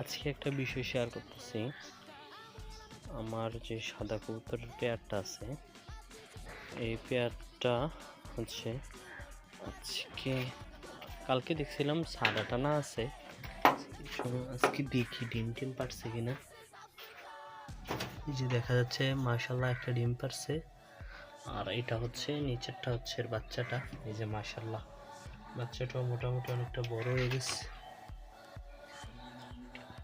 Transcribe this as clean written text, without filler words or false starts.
আজকে একটা বিষয় শেয়ার করতেছি। আমার যে সাদা কবুতরের পেয়ারটা আছে, এই পেয়ারটা হচ্ছে কালকে দেখছিলাম সাদা টানা আছে। আজকে দেখি ডিম টিম পারছে কিনা। এই যে দেখা যাচ্ছে মাশাল্লাহ একটা ডিম পারছে। আর এটা হচ্ছে নিচেরটা হচ্ছে বাচ্চাটা। এই যে মাশাল্লাহ বাচ্চাটাও মোটামুটি অনেকটা বড় হয়ে গেছে।